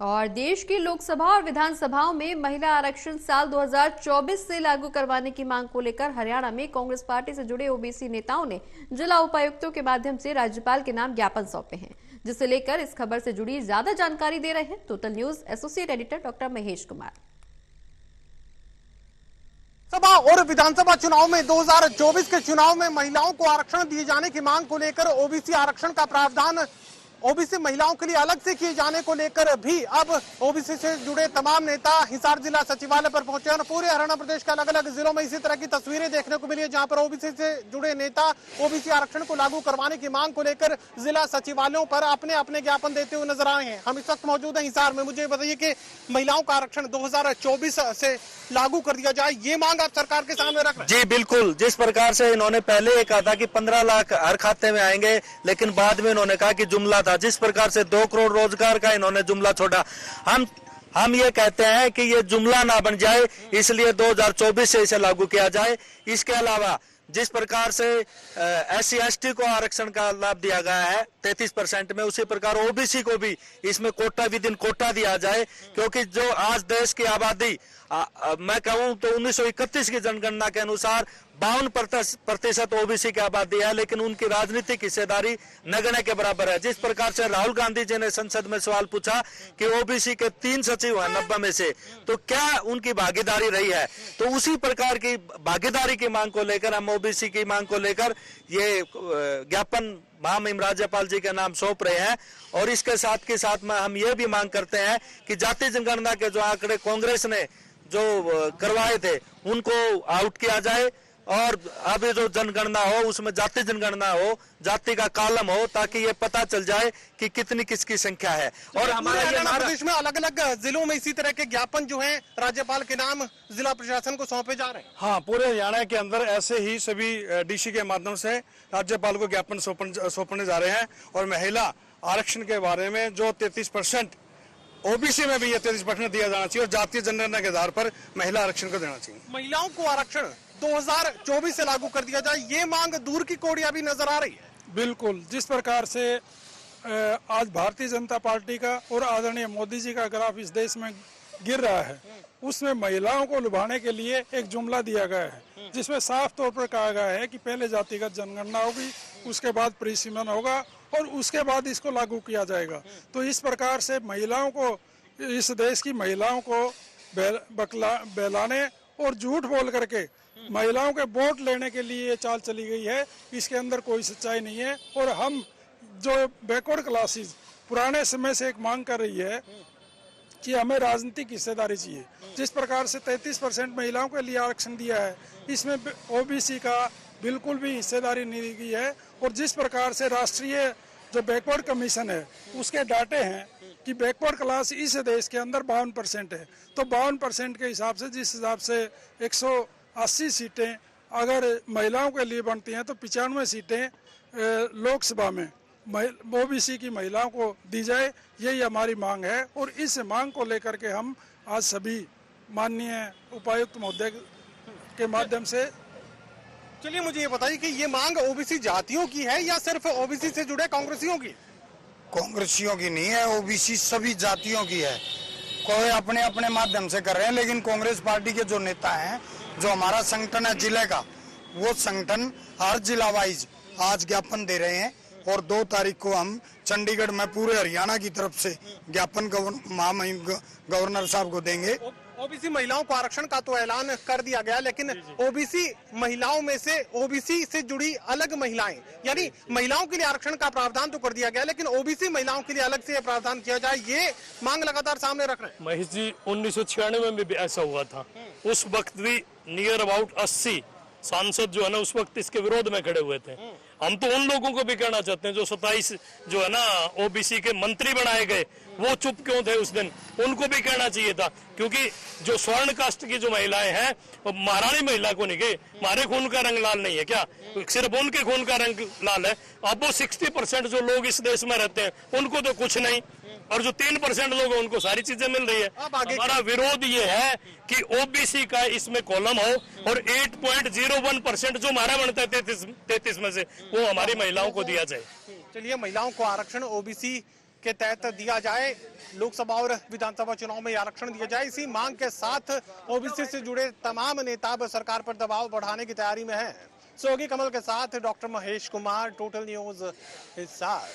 और देश की लोकसभा और विधानसभाओं में महिला आरक्षण साल 2024 से लागू करवाने की मांग को लेकर हरियाणा में कांग्रेस पार्टी से जुड़े ओबीसी नेताओं ने जिला उपायुक्तों के माध्यम से राज्यपाल के नाम ज्ञापन सौंपे हैं, जिसे लेकर इस खबर से जुड़ी ज्यादा जानकारी दे रहे हैं total news associate editor doctor Mahesh Kumar. सभा और विधानसभा चुनाव में 2024 के चुनाव में महिलाओं को आरक्षण दिए जाने की मांग को लेकर ओबीसी आरक्षण का प्रावधान ओबीसी महिलाओं के लिए अलग से किए जाने को लेकर भी अब ओबीसी से जुड़े तमाम नेता हिसार जिला सचिवालय पर पहुंचे और पूरे हरियाणा प्रदेश के अलग अलग जिलों में इसी तरह की तस्वीरें देखने को मिली है, जहां पर ओबीसी से जुड़े नेता ओबीसी आरक्षण को लागू करवाने की मांग को लेकर जिला सचिवालयों पर अपने अपने ज्ञापन देते हुए नजर आए हैं। हम इस वक्त मौजूद हैं हिसार में। मुझे बताइए कि महिलाओं का आरक्षण 2024 से लागू कर दिया जाए, ये मांग आप सरकार के सामने रख रहे हैं? जी बिल्कुल, जिस प्रकार से इन्होंने पहले ये कहा था कि 15 लाख हर खाते में आएंगे, लेकिन बाद में इन्होंने कहा कि जुमला था। जिस प्रकार से 2 करोड़ रोजगार का इन्होंने जुमला छोड़ा, हम ये कहते हैं कि ये जुमला ना बन जाए, इसलिए 2024 से इसे लागू किया जाए। इसके अलावा जिस प्रकार से SC/ST को आरक्षण का लाभ दिया गया है 33% में, उसी प्रकार ओबीसी को भी इसमें कोटा विद इन कोटा दिया जाए, क्योंकि जो आज देश की आबादी मैं कहूं तो 1931 की जनगणना के अनुसार 52% ओबीसी की आबादी है, लेकिन उनकी राजनीतिक हिस्सेदारी नगण्य के बराबर है। जिस प्रकार से राहुल गांधी जी ने संसद में सवाल पूछा कि ओबीसी के 3 सचिव हैं 90 में से, तो क्या उनकी भागीदारी रही है, तो उसी प्रकार की भागीदारी की मांग को लेकर हम ओबीसी की मांग को लेकर ये ज्ञापन महामहिम राज्यपाल जी के नाम सौंप रहे हैं। और इसके साथ के साथ में हम ये भी मांग करते हैं कि जाति जनगणना के जो आंकड़े कांग्रेस ने जो करवाए थे उनको आउट किया जाए, और अभी जो जनगणना हो उसमें जाति जनगणना हो, जाति का कॉलम हो, ताकि ये पता चल जाए कि कितनी किसकी संख्या है। और हमारे प्रदेश में अलग अलग जिलों में इसी तरह के ज्ञापन जो हैं राज्यपाल के नाम जिला प्रशासन को सौंपे जा रहे हैं। हाँ, पूरे हरियाणा के अंदर ऐसे ही सभी डीसी के माध्यम से राज्यपाल को ज्ञापन सौंपने जा रहे हैं। और महिला आरक्षण के बारे में जो 33% ओबीसी में भी ये 33% दिया जाना चाहिए, और जातीय जनगणना के आधार पर महिला आरक्षण को देना चाहिए। महिलाओं को आरक्षण 2024 से लागू कर दिया जाए, ये मांग दूर की कोड़ियां भी नजर आ रही है। बिल्कुल, जिस प्रकार से आज भारतीय जनता पार्टी का और आदरणीय मोदी जी का ग्राफ इस देश में गिर रहा है, उसमें महिलाओं को लुभाने के लिए एक जुमला दिया गया है, जिसमें साफ तौर पर कहा गया है कि पहले जातिगत जनगणना होगी, उसके बाद परिसीमन होगा और उसके बाद इसको लागू किया जाएगा। तो इस प्रकार से महिलाओं को, इस देश की महिलाओं को बहलाने और झूठ बोल करके महिलाओं के वोट लेने के लिए ये चाल चली गई है। इसके अंदर कोई सच्चाई नहीं है। और हम जो बैकवर्ड क्लासेस पुराने समय से एक मांग कर रही है कि हमें राजनीतिक हिस्सेदारी चाहिए। जिस प्रकार से 33% महिलाओं के लिए आरक्षण दिया है, इसमें ओबीसी का बिल्कुल भी हिस्सेदारी नहीं दी गई है। और जिस प्रकार से राष्ट्रीय जो बैकवर्ड कमीशन है उसके डाटे हैं कि बैकवर्ड क्लास इस देश के अंदर 52% है, तो 52% के हिसाब से, जिस हिसाब से 180 सीटें अगर महिलाओं के लिए बनती हैं, तो 95 सीटें लोकसभा में ओबीसी की महिलाओं को दी जाए, यही हमारी मांग है। और इस मांग को लेकर के हम आज सभी माननीय उपायुक्त महोदय के माध्यम से। चलिए मुझे ये बताइए कि ये मांग ओबीसी जातियों की है या सिर्फ ओबीसी से जुड़े कांग्रेसियों की? कांग्रेसियों की नहीं है, ओबीसी सभी जातियों की है। कोई अपने अपने माध्यम से कर रहे हैं, लेकिन कांग्रेस पार्टी के जो नेता हैं, जो हमारा संगठन है जिले का, वो संगठन हर जिला वाइज आज ज्ञापन दे रहे हैं। और 2 तारीख को हम चंडीगढ़ में पूरे हरियाणा की तरफ से ज्ञापन महामहिम गवर्नर साहब को देंगे। ओबीसी महिलाओं को आरक्षण का तो ऐलान कर दिया गया, लेकिन ओबीसी महिलाओं में से ओबीसी से जुड़ी अलग महिलाएं, यानी महिलाओं के लिए आरक्षण का प्रावधान तो कर दिया गया, लेकिन ओबीसी महिलाओं के लिए अलग से प्रावधान किया जाए, ये मांग लगातार सामने रख रहे हैं। महेश जी, 1996 में भी ऐसा हुआ था। उस वक्त भी नियर अबाउट 80 सांसद जो है ना, उस वक्त इसके विरोध में खड़े हुए थे। हम तो उन लोगों को भी कहना चाहते हैं जो 27 जो है ना ओबीसी के मंत्री बनाए गए, वो चुप क्यों थे उस दिन, उनको भी कहना चाहिए था। क्योंकि जो स्वर्ण कास्ट की जो महिलाएं हैं, वो महारानी महिला को नहीं गए, हमारे खून का रंग लाल नहीं है क्या, सिर्फ उनके खून का रंग लाल है। अब वो 60% जो लोग इस देश में रहते हैं उनको तो कुछ नहीं, और जो 3% लोग हैं उनको सारी चीजें मिल रही है। हमारा विरोध ये है कि ओबीसी का इसमें कॉलम हो, और 8.01% जो हमारा बनता है 33 में से, वो हमारी महिलाओं को दिया जाए। चलिए, महिलाओं को आरक्षण ओबीसी के तहत दिया जाए, लोकसभा और विधानसभा चुनाव में आरक्षण दिया जाए। इसी मांग के साथ ओबीसी से जुड़े तमाम नेता अब सरकार पर दबाव बढ़ाने की तैयारी में हैं। सहयोगी कमल के साथ doctor Mahesh Kumar, total news Hisar.